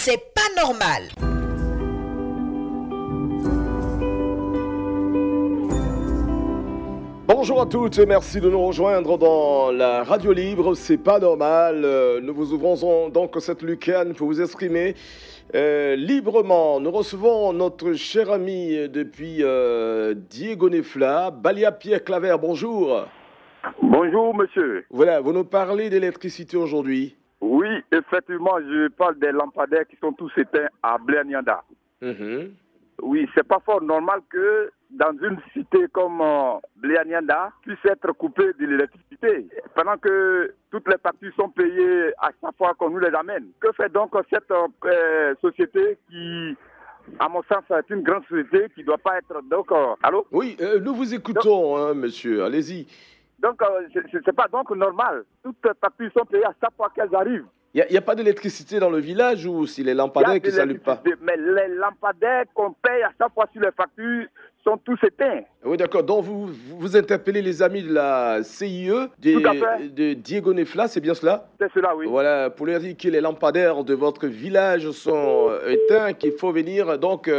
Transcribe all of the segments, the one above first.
c'est pas normal. Bonjour à toutes et merci de nous rejoindre dans la radio libre, c'est pas normal. Nous vous ouvrons donc cette lucarne pour vous exprimer librement. Nous recevons notre cher ami depuis Diego Nefla, Balia Pierre Claver, bonjour. Bonjour monsieur. Voilà, vous nous parlez d'électricité aujourd'hui. Oui, effectivement, je parle des lampadaires qui sont tous éteints à Bléanianda. Oui, c'est pas fort normal que dans une cité comme Bléanianda puisse être coupé de l'électricité pendant que toutes les factures sont payées à chaque fois qu'on nous les amène. Que fait donc cette société qui, à mon sens, est une grande société qui ne doit pas être... Donc, allô? Oui, nous vous écoutons, hein, monsieur, allez-y. Donc, c'est pas donc normal. Toutes les factures sont payées à chaque fois qu'elles arrivent. Il n'y a pas d'électricité dans le village ou si les lampadaires qui ne s'allument pas? Mais les lampadaires qu'on paye à chaque fois sur les factures sont tous éteints. Oui, d'accord. Donc, vous interpellez les amis de la CIE, de Diego Nefla, c'est bien cela? C'est cela, oui. Voilà, pour leur dire que les lampadaires de votre village sont éteints, qu'il faut venir donc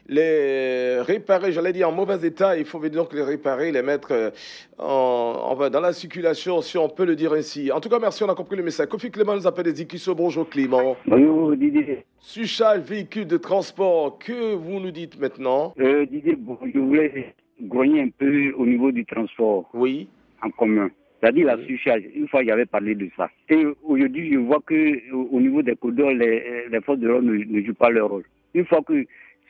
les réparer, j'allais dire en mauvais état, il faut venir donc les réparer, les mettre dans la circulation, si on peut le dire ainsi. En tout cas, merci, on a compris le message. Kofi Clément nous appelle des Ikiso. Bonjour Clément. Bonjour Didier. Surcharge véhicule de transport, que vous nous dites maintenant? Didier, bon, je voulais grogner un peu au niveau du transport. Oui. En commun. C'est-à-dire la surcharge. Une fois, j'avais parlé de ça. Et aujourd'hui, je vois qu'au niveau des codeurs, les forces de l'ordre ne jouent pas leur rôle. Une fois que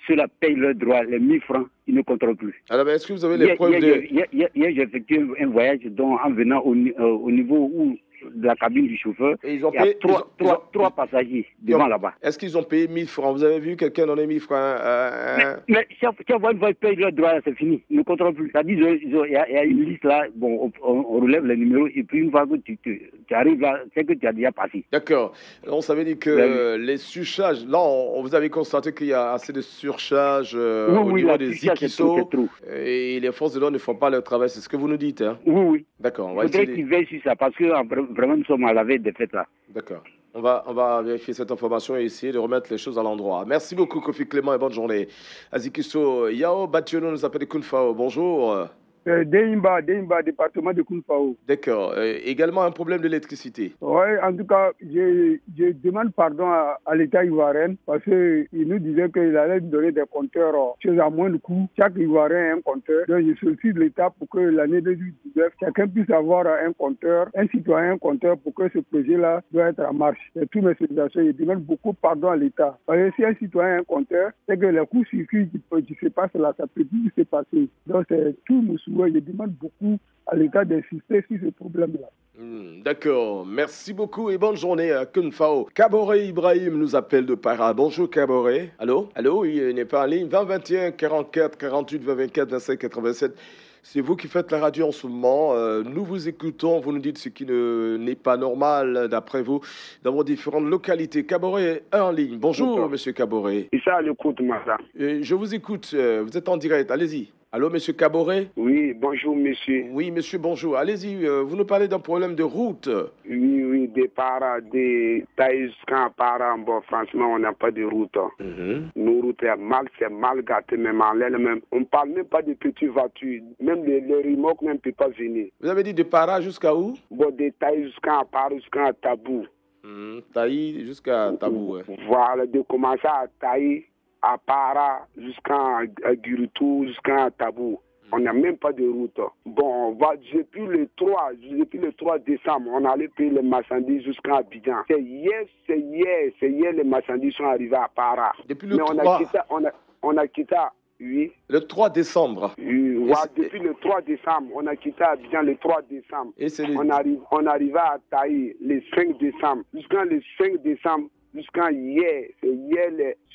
ceux-là payent leurs droits, les 1000 francs, ils ne contrôlent plus. Alors, est-ce que vous avez les preuves de... Hier, j'ai effectué un voyage en venant au niveau de la cabine du chauffeur. Et ils ont il y a trois passagers devant là-bas. Est-ce qu'ils ont payé 1000 francs? Vous avez vu quelqu'un donner 1000 francs? Mais chaque fois qu'ils payent leurs droits, c'est fini. Ils ne contrôlent plus. C'est-à-dire, il y a une liste là, bon, on relève les numéros, et puis une fois que tu arrives là, c'est que tu as déjà passé. D'accord. On savait dit que les surcharges, là, vous avez constaté qu'il y a assez de surcharge au niveau des Ikiso. Et les forces de l'ordre ne font pas leur travail, c'est ce que vous nous dites, hein? Oui. D'accord. Il faudrait qu'ils veillent sur ça, parce que vraiment, nous sommes à la veille des fêtes là. D'accord. On va vérifier cette information et essayer de remettre les choses à l'endroit. Merci beaucoup, Kofi Clément, et bonne journée. Azikiso, Yao Bationo nous appelle de Kunfao. Bonjour. Deimba, département de Kunfao. D'accord. Également un problème d'électricité. Oui, en tout cas, je demande pardon à l'État ivoirien parce qu'il nous disait qu'il allait donner des compteurs chez à moins de coût. Chaque Ivoirien a un compteur. Donc, je sollicite l'État pour que l'année 2019, chacun puisse avoir un compteur, un citoyen un compteur pour que ce projet-là doit être en marche. C'est toutes mes sollicitations. Je demande beaucoup pardon à l'État. Parce que si un citoyen a un compteur, c'est que les coûts-circuits qui se passent là, ça peut plus se passer. Donc, c'est tout mon souhait. Je demande beaucoup à l'État d'insister sur ce problème-là. D'accord. Merci beaucoup et bonne journée à Kunfao. Kaboré Ibrahim nous appelle de Para. Bonjour Kaboré. Allô? Allô? Il n'est pas en ligne. 20 21 44 48 20 24 25 87. C'est vous qui faites la radio en ce moment. Nous vous écoutons. Vous nous dites ce qui n'est pas normal, d'après vous, dans vos différentes localités. Caboret est en ligne. Bonjour, monsieur Caboret. Issa l'écoute, madame. Je vous écoute. Vous êtes en direct. Allez-y. Allô, monsieur Caboret? Oui, bonjour, monsieur. Oui, monsieur, bonjour. Allez-y. Vous nous parlez d'un problème de route. Oui, des Para, des Taïscan, Para. Bon, franchement, on n'a pas de route. Nos routes c'est mal gâté, même en elle-même. On ne parle même pas de petites voitures. Même les remorques ne peuvent pas venir. Vous avez dit de Para jusqu'à où? Bon, des Taïscan, Para jusqu'à Tabou. Taï jusqu'à Tabou, ouais. Voilà, de commencer à Taï, à Para, jusqu'à Gurutou, jusqu'à Tabou. On n'a même pas de route. Bon, depuis le 3 décembre, on allait payer les marchandises jusqu'à Abidjan. C'est hier, les marchandises sont arrivées à Para. Depuis le 3... on a quitté, oui. Le 3 décembre. Oui, depuis le 3 décembre, on a quitté Abidjan le 3 décembre. Et on arrivait à Taï le 5 décembre. Jusqu'à le 5 décembre, jusqu'à hier,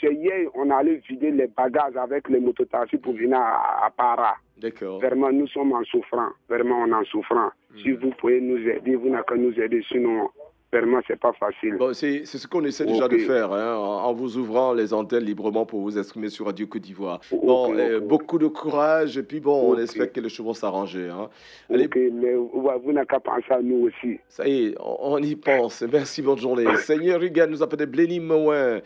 c'est hier, on allait vider les bagages avec les mototaxis pour venir à Para. D'accord. Vraiment, nous sommes en souffrance. Vraiment, on est en souffrance. Si vous pouvez nous aider, vous n'avez qu'à nous aider. Sinon, Vraiment, c'est pas facile. Bon, c'est ce qu'on essaie déjà de faire, hein, en vous ouvrant les antennes librement pour vous exprimer sur Radio Côte d'Ivoire. Bon, beaucoup de courage, et puis bon, on espère que les choses vont s'arranger. Hein. Allez. Mais vous n'avez qu'à penser à nous aussi. Ça y est, on y pense. Merci, bonne journée. Seigneur Rigan nous appelle Blény Mouin.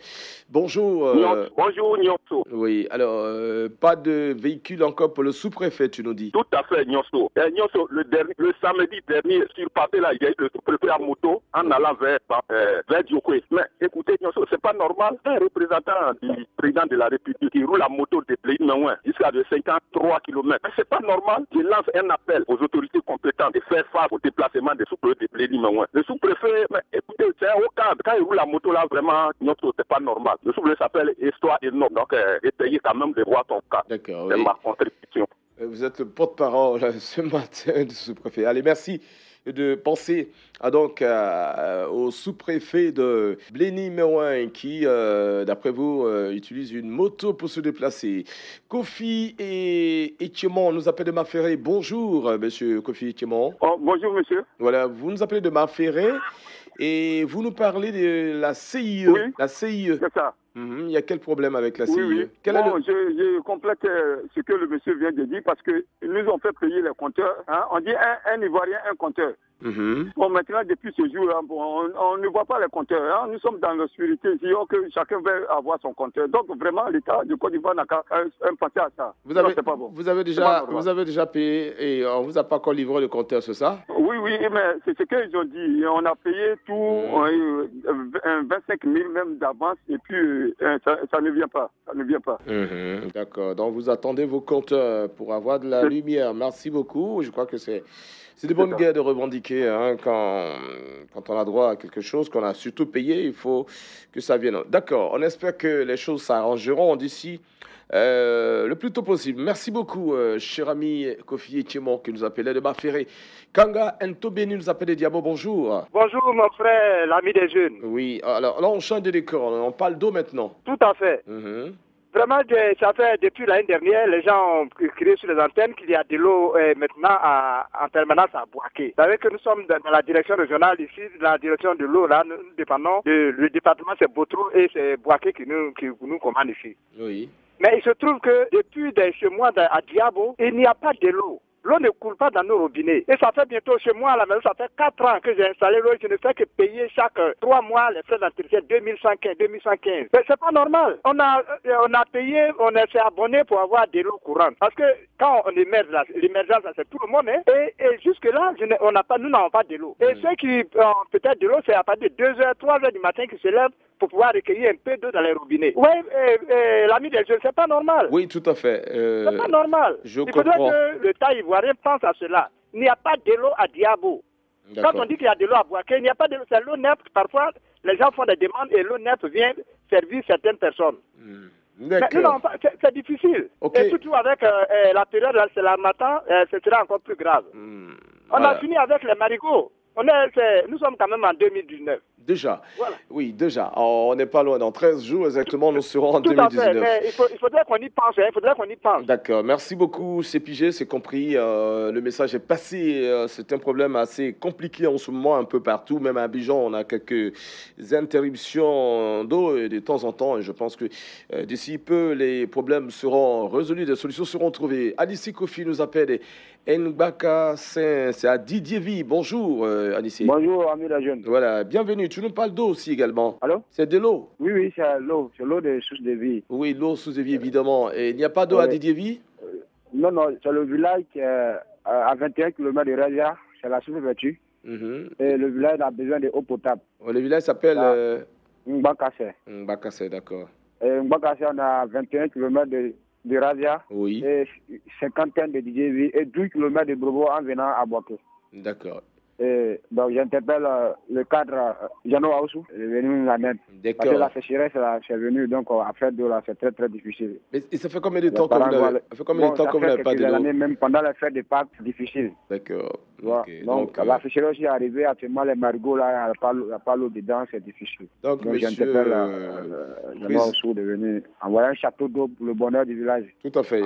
Bonjour. Bonjour, Nyonso. Oui, alors, pas de véhicule encore pour le sous-préfet, tu nous dis. Tout à fait, Nyonso. Nyonso, le samedi dernier, sur papier, là, il y a eu le sous-préfet à moto en allant vers Djokwe. Mais écoutez, Nyonso, c'est pas normal. Un représentant du président de la République qui roule la moto de Blény Mouin jusqu'à de 53 km. Mais c'est pas normal. Je lance un appel aux autorités compétentes de faire face au déplacement des sous-préfets de Blény Mouin. Le sous-préfet, écoutez, c'est un haut cadre. Quand il roule la moto là, vraiment, Nyonso, c'est pas normal. Le sous-préfet s'appelle Histoire énorme. Donc, essayer quand même de voir ton cas. D'accord. C'est ma contribution. Vous êtes le porte-parole ce matin du sous-préfet. Allez, merci de penser au sous-préfet de Blény Mouin qui, d'après vous, utilise une moto pour se déplacer. Kofi et Etiemon nous appellent de Maferré. Bonjour, monsieur Kofi Etiemon. Oh, bonjour, monsieur. Voilà, vous nous appelez de Maferré et vous nous parlez de la CIE. Oui, la CIE. c'est ça. Il y a quel problème avec la CIE? Oui. Je complète ce que le monsieur vient de dire parce que nous ont fait payer les compteurs. Hein. On dit un Ivoirien, un compteur. Bon, maintenant, depuis ce jour-là, on ne voit pas les compteurs. Hein. Nous sommes dans l'obscurité ici, que chacun veut avoir son compteur. Donc, vraiment, l'État du Côte d'Ivoire n'a qu'à penser à ça. Vous avez déjà payé et on ne vous a pas encore livré le compteur, c'est ça? Oui, mais c'est ce qu'ils ont dit. On a payé tout, 25 000 même d'avance, et puis ça ne vient pas. Ça ne vient pas. D'accord. Donc, vous attendez vos compteurs pour avoir de la lumière. Merci beaucoup. Je crois que c'est de bonne guerre de revendiquer, hein, quand on a droit à quelque chose, qu'on a surtout payé, il faut que ça vienne. D'accord, on espère que les choses s'arrangeront d'ici le plus tôt possible. Merci beaucoup, cher ami Kofi Etiemon, qui nous appelait de Maferré. Kanga Ntobeni nous appelle de Diabo, bonjour. Bonjour, mon frère, l'ami des jeunes. Oui, alors là, on change de décor, on parle d'eau maintenant. Tout à fait. Vraiment, ça fait depuis l'année dernière, les gens ont crié sur les antennes qu'il y a de l'eau maintenant en permanence à Boaké. Vous savez que nous sommes dans la direction régionale ici, la direction de l'eau, là, nous dépendons le département, c'est Botro et c'est Boaké qui nous commande ici. Oui. Mais il se trouve que depuis chez moi à Diabo, il n'y a pas de l'eau. L'eau ne coule pas dans nos robinets. Et ça fait bientôt chez moi à la maison, ça fait 4 ans que j'ai installé l'eau et je ne fais que payer chaque 3 mois les frais d'entretien 2115. Mais c'est pas normal. On a payé, on s'est abonné pour avoir de l'eau courante. Parce que quand on émerge, l'émergence, c'est tout le monde. Hein, et jusque-là, nous n'avons pas de l'eau. Et ceux qui ont peut-être de l'eau, c'est à partir de 2h, 3h du matin qu'ils se lèvent pour pouvoir recueillir un peu d'eau dans les robinets. Oui, l'ami des jeunes, c'est pas normal. Oui, tout à fait. C'est pas normal. Il faudrait que l'État ivoirien pense à cela. Il n'y a pas de l'eau à Diabo. Quand on dit qu'il y a de l'eau à Boaké, il n'y a pas de l'eau. C'est l'eau neutre. Parfois, les gens font des demandes et l'eau neutre vient servir certaines personnes. C'est difficile. Et surtout avec la période, c'est l'harmattan, ce sera encore plus grave. On a fini avec les marigots. Nous sommes quand même en 2019. Déjà, voilà. Oui, déjà. On n'est pas loin. Dans 13 jours exactement, nous serons en 2019. Tout à fait, mais il faudrait qu'on y pense. Il faudrait qu'on y pense. D'accord. Merci beaucoup. C'est pigé, c'est compris. Le message est passé. C'est un problème assez compliqué en ce moment un peu partout. Même à Abidjan, on a quelques interruptions d'eau de temps en temps. Et je pense que d'ici peu, les problèmes seront résolus, des solutions seront trouvées. Alice Kofi nous appelle. Ngbaka, c'est à Didier Vie. Bonjour, Alice. Bonjour, ami la jeune. Voilà, bienvenue. Tu nous parles d'eau aussi également. Allô? C'est de l'eau? Oui, c'est l'eau. C'est l'eau de source de vie. Oui, l'eau source de vie, évidemment. Et il n'y a pas d'eau à Didier Vie? Non, c'est le village qui est à 21 km de Radia. C'est la sous-préfecture. Et le village a besoin d'eau potable. Le village s'appelle Ngbakassé. Ngbakassé, d'accord. Ngbakassé, on a 21 km de Radia. Oui. Et 50 de Didier Vie. Et 12 km de Brobo en venant à Boaké. D'accord. Donc j'interpelle le cadre Jano Aoussou, il est venu la même. Parce que la sécheresse, c'est venu, donc à faire de là, c'est très très difficile. Et ça fait combien de temps que vous n'avez pas de l'eau? Même pendant les fêtes de Pâques, c'est difficile. D'accord. Okay. Donc la sécheresse est arrivée, actuellement les marigots, là, il n'y a pas l'eau dedans, c'est difficile. Donc j'interpelle Jano Aoussou de venir envoyer un château d'eau pour le bonheur du village. Tout à fait,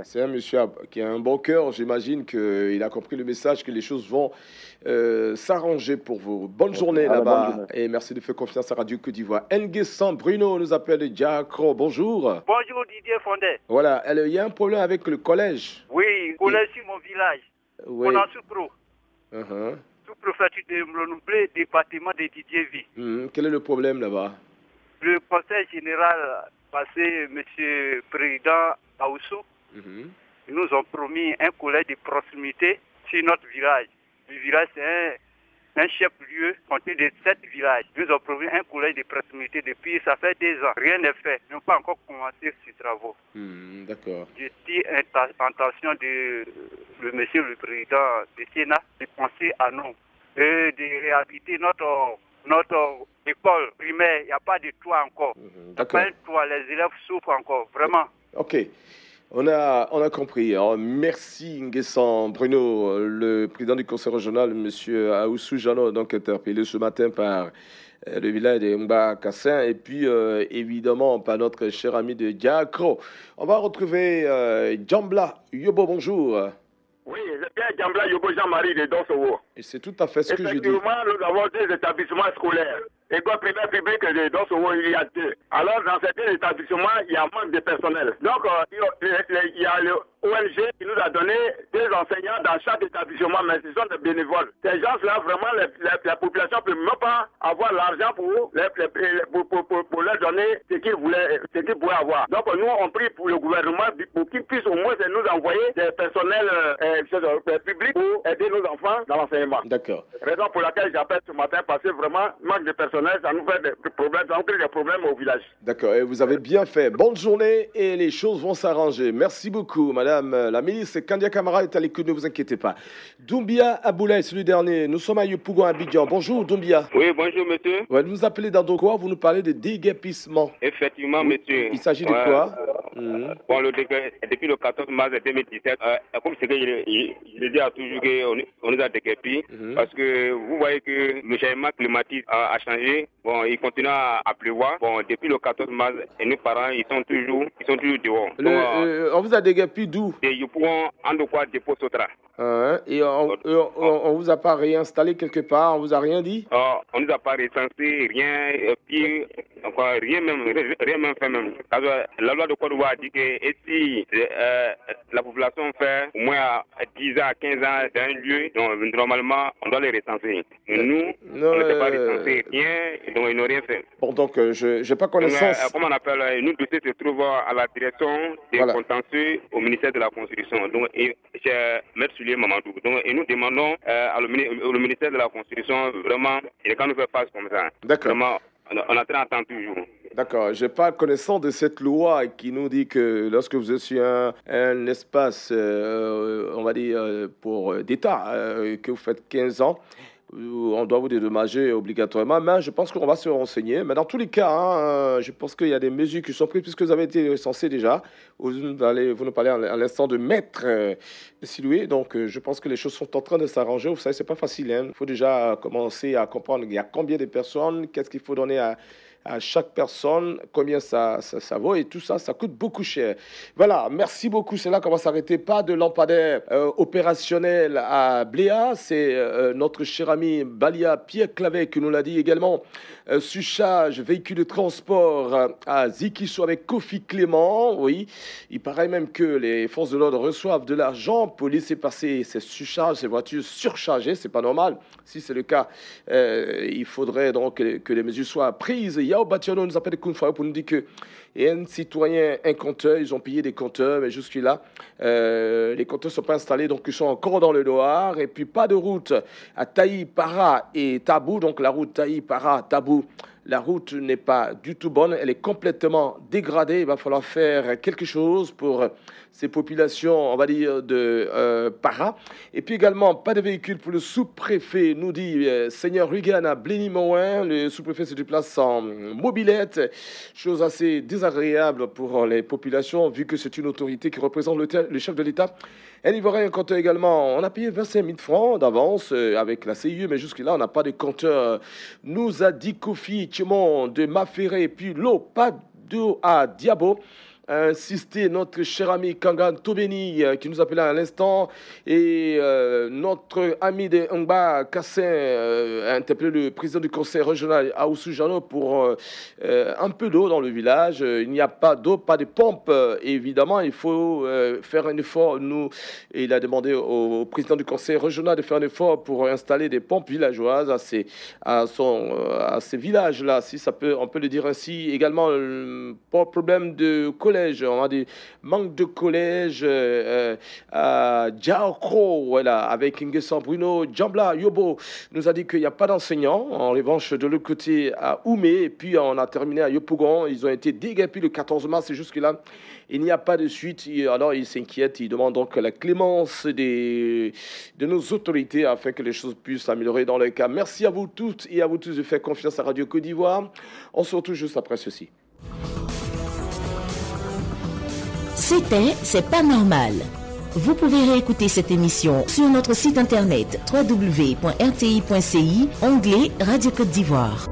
c'est un monsieur qui a un bon cœur, j'imagine qu'il a compris le message, que les choses vont s'arranger pour vous. Bonne journée là-bas et merci de faire confiance à Radio Côte d'Ivoire. Nguessan Bruno nous appelle de Diacro. Bonjour. Bonjour Didier Fondé. Voilà, il y a un problème avec le collège. Oui, collège sur mon village. Oui. On a sous-pro. Sous-préfecture de Mlonoublé, département de Didier V. Quel est le problème là-bas? Le conseil général passé, monsieur Président Aoussou, ils nous ont promis un collège de proximité sur notre village. Le village, c'est un chef-lieu compté de 7 villages. Ils nous ont promis un collège de proximité depuis, ça fait 2 ans. Rien n'est fait. Ils n'ont pas encore commencé ces travaux. D'accord. Je dis intention de le monsieur le président du Sénat de penser à nous et de réhabiliter notre école primaire. Il n'y a pas de toit encore. D'accord. Pas de toit, les élèves souffrent encore, vraiment. Ok. On a compris. Alors, merci Nguessan Bruno, le président du conseil régional, M. Aoussou Jano, donc interpellé ce matin par le village de Mba Kassin et puis évidemment par notre cher ami de Diacro. On va retrouver Djambla Yobo, bonjour. Oui, c'est bien Djambla Yobo Jean-Marie de Donsowo. Et c'est tout à fait ce que je dis. Effectivement, nous avons 2 établissements scolaires. École primaire publique de Donsowo, il y a 2. Alors, dans certains établissements, il y a manque de personnel. Donc, il y a le ONG qui nous a donné 2 enseignants dans chaque établissement, mais ce sont des bénévoles. Ces gens-là, vraiment, la population ne peut même pas avoir l'argent pour leur donner ce qu'ils pourraient avoir. Donc, nous, on prie pour le gouvernement pour qu'il puisse au moins nous envoyer des personnels publics pour aider nos enfants dans l'enseignement. D'accord. Raison pour laquelle j'appelle ce matin, parce que vraiment, manque de personnel, ça nous fait des problèmes, ça nous crée des problèmes au village. D'accord, et vous avez bien fait. Bonne journée et les choses vont s'arranger. Merci beaucoup, madame la ministre. Kandia Camara est à l'écoute, ne vous inquiétez pas. Doumbia Aboulaye, c'est le dernier. Nous sommes à Yopougon, Abidjan. Bonjour, Doumbia. Oui, bonjour, monsieur. Ouais, vous nous appelez dans quoi? Vous nous parlez de déguerpissement. Effectivement, monsieur. Il s'agit de quoi? Bon, depuis le 14 mars 2017, comme c'est que je dis à toujours qu'on nous a déguerpis, parce que vous voyez que le changement climatique a changé. Bon, il continue à pleuvoir. Bon, depuis le 14 mars, et nos parents, ils sont toujours dehors. On vous a déguerpi d'où? Et ils pourront en de quoi dépôt Sotra. Et on vous a pas réinstallé quelque part? On vous a rien dit? On nous a pas recensé, rien, puis encore rien même fait même. La loi de Côte d'Ivoire dit que si la population fait au moins 10 ans, 15 ans dans un lieu, donc normalement on doit les recenser. Mais nous, on n'était pas recensé, rien, donc ils n'ont rien fait. Bon, donc je n'ai pas connaissance. Donc, comment on appelle, nous dossiers se trouvent à la direction des contentieux au ministère de la Constitution. Donc, chez Maître Sullier Mamadou. Donc, et nous demandons au ministère de la Constitution, vraiment, et quand nous fait face comme ça. D'accord. Vraiment, on attend toujours. D'accord, je n'ai pas connaissance de cette loi qui nous dit que lorsque vous êtes sur un espace, on va dire, d'État, que vous faites 15 ans, on doit vous dédommager obligatoirement, mais je pense qu'on va se renseigner. Mais dans tous les cas, je pense qu'il y a des mesures qui sont prises puisque vous avez été recensé déjà. Vous nous parlez à l'instant de maître Siloué, donc je pense que les choses sont en train de s'arranger. Vous savez, c'est pas facile. Il faut déjà commencer à comprendre il y a combien de personnes, qu'est-ce qu'il faut donner à chaque personne, combien ça vaut, et tout ça, ça coûte beaucoup cher. Voilà, merci beaucoup. C'est là qu'on va s'arrêter. Pas de lampadaire opérationnel à Bléa. C'est notre cher ami Balia Pierre Clavet qui nous l'a dit également. Surcharge, véhicule de transport à Zikiso avec Kofi Clément. Oui, il paraît même que les forces de l'ordre reçoivent de l'argent pour laisser passer ces surcharges, ces voitures surchargées. C'est pas normal. Si c'est le cas, il faudrait donc que les mesures soient prises. Yao Batiano nous appelle de Kounfao pour nous dire que et un citoyen, un compteur, ils ont payé des compteurs, mais jusque-là, les compteurs ne sont pas installés, donc ils sont encore dans le noir. Et puis, pas de route à Taï, Para et Tabou. Donc, la route Taï, Para, Tabou, la route n'est pas du tout bonne. Elle est complètement dégradée. Il va falloir faire quelque chose pour ces populations, on va dire, de Para. Et puis également, pas de véhicule pour le sous-préfet, nous dit Seigneur Rugan à Blény-Mouin. Le sous-préfet se déplace en mobilette. Chose assez désagréable pour les populations, vu que c'est une autorité qui représente le chef de l'État. Un Ivoirien compteur également. On a payé 25 000 francs d'avance avec la CIE, mais jusque-là, on n'a pas de compteur. Nous a dit Kofi Tchemon de Maféré, puis l'eau, pas d'eau à Diabo. insisté notre cher ami Kangan Tobeni qui nous appelait à l'instant et notre ami de Ngba Kassin a interpellé le président du conseil régional à Oussou-Jano pour un peu d'eau dans le village. Il n'y a pas d'eau, pas de pompe. Évidemment, il faut faire un effort. Il a demandé au président du conseil régional de faire un effort pour installer des pompes villageoises à ces villages-là, si on peut le dire ainsi. Également, problème de collège. On a des manques de collège à Djaokro, voilà, avec Ingesan Bruno. Djambla Yobo nous a dit qu'il n'y a pas d'enseignants. En revanche, de l'autre côté, à Oumé, et puis on a terminé à Yopougon. Ils ont été déguerpis le 14 mars et jusque-là, il n'y a pas de suite. Alors, ils s'inquiètent. Ils demandent donc la clémence de nos autorités afin que les choses puissent s'améliorer dans le cas. Merci à vous toutes et à vous tous de faire confiance à Radio Côte d'Ivoire. On se retrouve juste après ceci. C'est pas normal. Vous pouvez réécouter cette émission sur notre site internet www.rti.ci, onglet Radio Côte d'Ivoire.